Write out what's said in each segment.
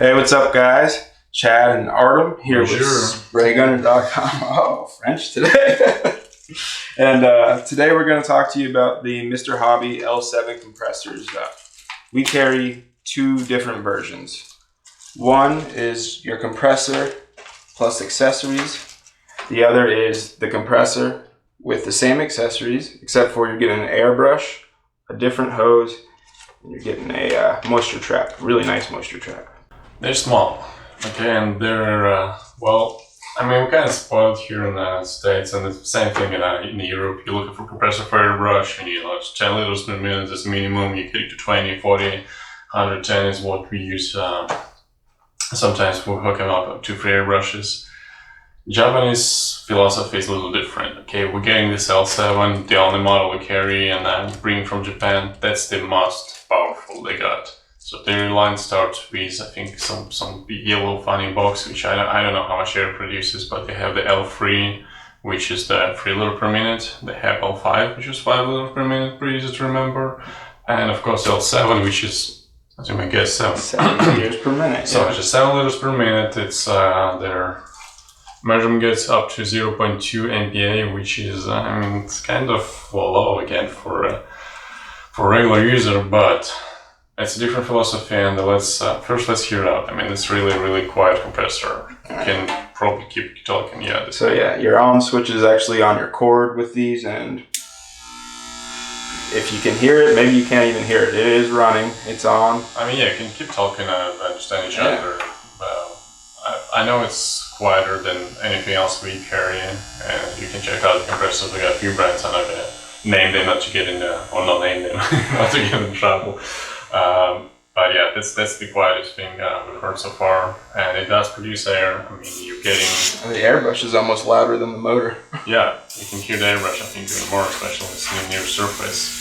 Hey, what's up, guys? Chad and Artem here Bonjour. with SprayGunner.com. Oh, French today. And today we're going to talk to you about the Mr. Hobby L7 compressors. We carry two different versions. One is your compressor plus accessories. The other is the compressor with the same accessories, except for you're getting an airbrush, a different hose, and you're getting a moisture trap, really nice moisture trap. They're small, okay, and they're, well, I mean, we're kind of spoiled here in the States, and the same thing in Europe. You're looking for compressor for airbrush, and you know, it's 10 liters per minute is minimum. You get it to 20, 40, 110 is what we use. Sometimes we'll hook them up to free airbrushes. Japanese philosophy is a little different, okay? We're getting this L7, the only model we carry, and bring from Japan. That's the most powerful they got. So their line starts with, I think, some yellow funny box, which I don't know how much air produces, but they have the L3, which is the 3 liter per minute. They have L5, which is 5 liter per minute, pretty easy to remember. And of course L7, which is, as you may guess, 7 liters per minute. So it's just 7 liters per minute. It's their measurement gets up to 0.2 MPa, which is, I mean, it's kind of low again for a regular user, but it's a different philosophy, and first let's hear it out. I mean, it's really quiet compressor. You can probably keep talking, yeah. So yeah, your on switch is actually on your cord with these, and if you can hear it, maybe you can't even hear it. It is running, it's on. I mean, yeah, you can keep talking, understand each other. I know it's quieter than anything else we carry, and you can check out the compressors. We got a few brands. I'm not gonna name them, not to get in or not name them, not to get in trouble. But yeah, that's the quietest thing we've heard so far, and it does produce air. I mean, you're getting... The airbrush is almost louder than the motor. Yeah, you can hear the airbrush, I think, even more, especially when it's near surface.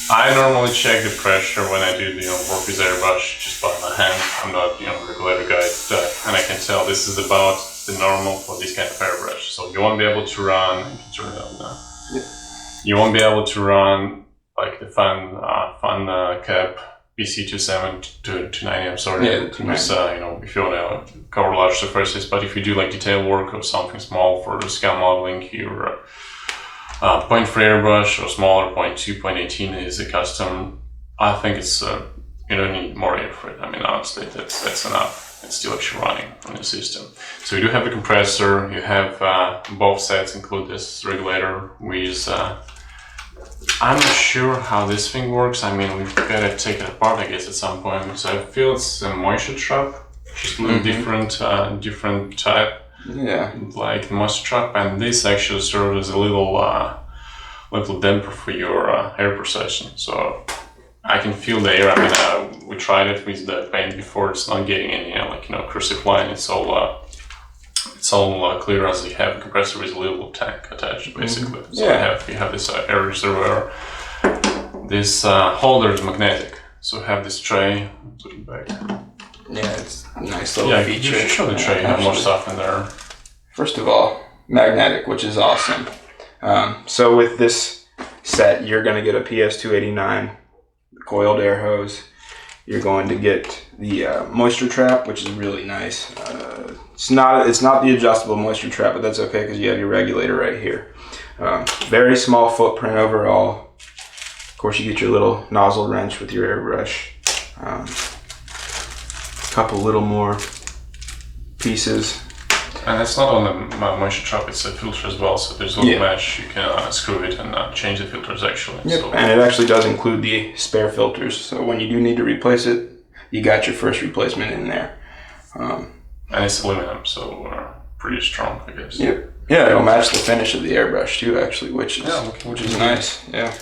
I normally check the pressure when I do the work with airbrush just by my hand. I'm not regulator guy, and I can tell this is about the normal for this kind of airbrush. So you won't be able to run, you can turn it on now. Yep. You won't be able to run like the fan cap PC27 to 90, I'm sorry. Yeah, the 290. If you want to cover large surfaces, but if you do like detail work or something small for scale modeling, your 0.3 airbrush or smaller 0.2, 0.18 is a custom. I think it's you don't need more air for it. I mean, honestly, that's enough. It's still actually running on the system. So you do have a compressor. You have both sets include this regulator with. I'm not sure how this thing works. I mean, we've got to take it apart, I guess, at some point. So I feel it's a moisture trap, just a little different type. Yeah. Like the moisture trap, and this actually serves as a little damper for your air procession. So I can feel the air. I mean, we tried it with the paint before. It's not getting any cursive line. It's all clear as you have a compressor with a little tank attached, basically. So you have this air reservoir. This holder is magnetic, so you have this tray. Put it back. Yeah, it's a nice little feature. You should show the tray. You have more stuff in there. First of all, magnetic, which is awesome. So with this set, you're going to get a PS289 coiled air hose. You're going to get the moisture trap, which is really nice. It's not the adjustable moisture trap, but that's okay because you have your regulator right here. Very small footprint overall. Of course, you get your little nozzle wrench with your airbrush. A couple little more pieces. And it's not on the moisture trap, it's a filter as well, so there's a little mesh, you can screw it and change the filters actually. Yep. So, and it actually does include the spare filters, so when you do need to replace it, you got your first replacement in there. And it's aluminum, so pretty strong, I guess. Yep. Yeah, it'll match the finish of the airbrush too, actually, which is nice. Yeah.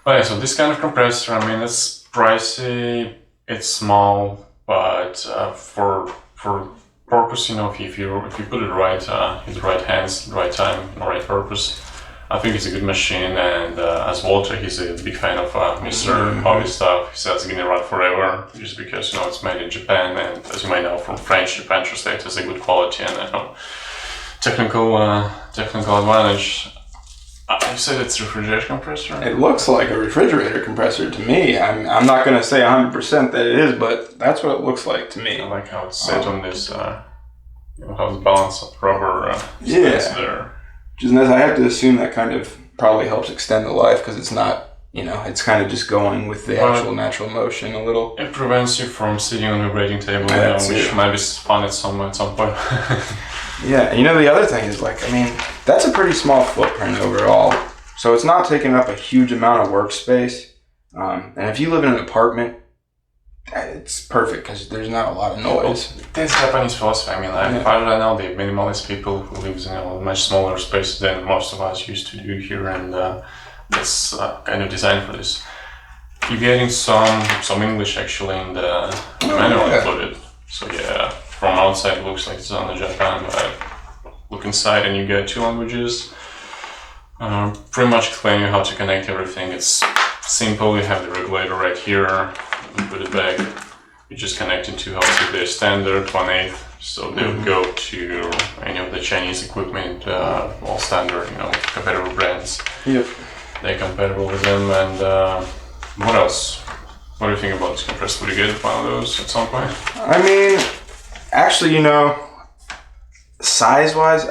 Okay, so this kind of compressor, I mean, it's pricey, it's small, but for purpose, if you put it right in the right hands, the right time, the right purpose, I think it's a good machine. And as Walter, he's a big fan of Mr. Hobby stuff. He says it's gonna run forever, just because it's made in Japan, and as you might know from French, Japan translates as a good quality and technical advantage. You said it's a refrigerator compressor? It looks like a refrigerator compressor to me. I'm not going to say 100% that it is, but that's what it looks like to me. I like how it's set on this, how the balance of rubber yeah. there. Just as I have to assume that kind of probably helps extend the life because it's not, it's kind of just going with the actual natural motion a little. It prevents you from sitting on a vibrating table, which might be fun at some point. Yeah, the other thing is that's a pretty small footprint overall. So it's not taking up a huge amount of workspace. And if you live in an apartment, it's perfect because there's not a lot of noise. That's Japanese philosophy. I find right now the minimalist people who live in a much smaller space than most of us used to do here, and that's kind of designed for this. You're getting some English actually in the manual included. So yeah, from outside it looks like it's on the Japan, but look inside and you get 2 languages. Pretty much explaining you how to connect everything. It's simple. You have the regulator right here. You put it back. You just connect into how they're standard 1/8, so they would go to any of the Chinese equipment, all standard, compatible brands. Yep. They're compatible with them. And what else? What do you think about this compressor? Would you get one of those at some point? Actually, size-wise,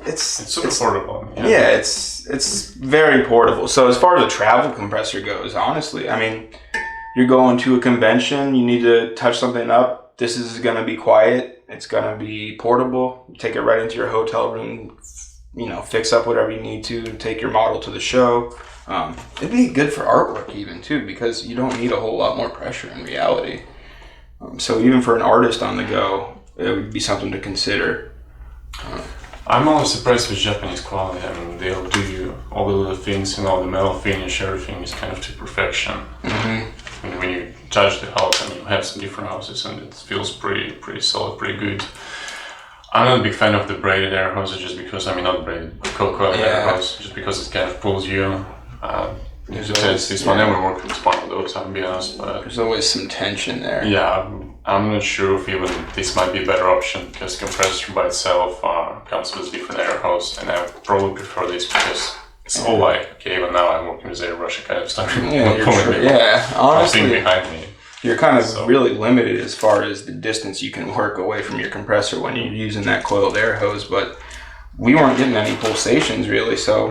it's super portable. Yeah, it's very portable. So as far as a travel compressor goes, honestly, you're going to a convention, you need to touch something up. This is going to be quiet. It's going to be portable. You take it right into your hotel room, fix up whatever you need to, take your model to the show. It'd be good for artwork even too, because you don't need a whole lot more pressure in reality. So even for an artist on the go, it would be something to consider. I'm always surprised with Japanese quality. They'll do all the little things, all the metal finish, everything is kind of to perfection. Mm-hmm. And when you touch the house, you have some different houses, and it feels pretty solid, pretty good. I'm not a big fan of the braided air hoses, just because not braided, coil air hose, just because it kind of pulls you. This one never worked with one of those, I'll be honest. But there's always some tension there. Yeah, I'm not sure if even this might be a better option, because compressor by itself comes with different air hose, and I would probably prefer this because it's all like, okay, even now I'm working with airbrush, I kind of started honestly, behind me. You're kind of really limited as far as the distance you can work away from your compressor when you're using that coiled air hose, but we weren't getting any pulsations really, so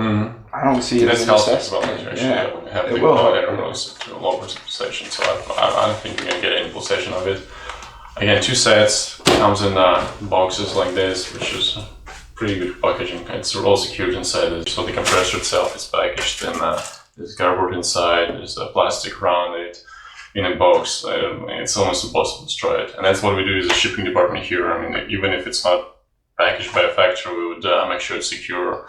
I don't see it as a necessity. When you have the coiled air hose to lower the pulsation, so I don't think you're going to get any pulsation of it. Again, 2 sets, comes in boxes like this, which is pretty good packaging. It's all secured inside, so the compressor itself is packaged in there's cardboard inside, there's plastic around it, in a box. It's almost impossible to destroy it. And that's what we do as a shipping department here. Even if it's not packaged by a factory, we would make sure it's secure.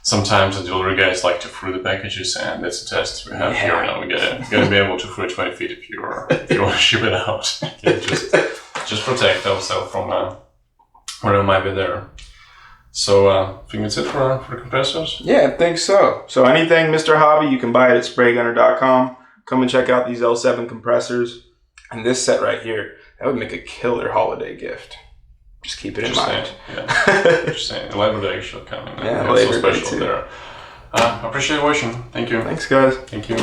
Sometimes the delivery guys like to throw the packages, and that's a test we have here now. We gotta be able to throw 20 feet if you want to ship it out. just protect ourselves from whatever might be there. So I think that's it for compressors. Yeah, I think so. So anything Mr. Hobby, you can buy it at spraygunner.com. Come and check out these L7 compressors. And this set right here, that would make a killer holiday gift. Just keep it in mind. Just saying. Labor Day should come in. Yeah, Labor so Day special too. there. I appreciate watching. Thank you. Thanks, guys. Thank you.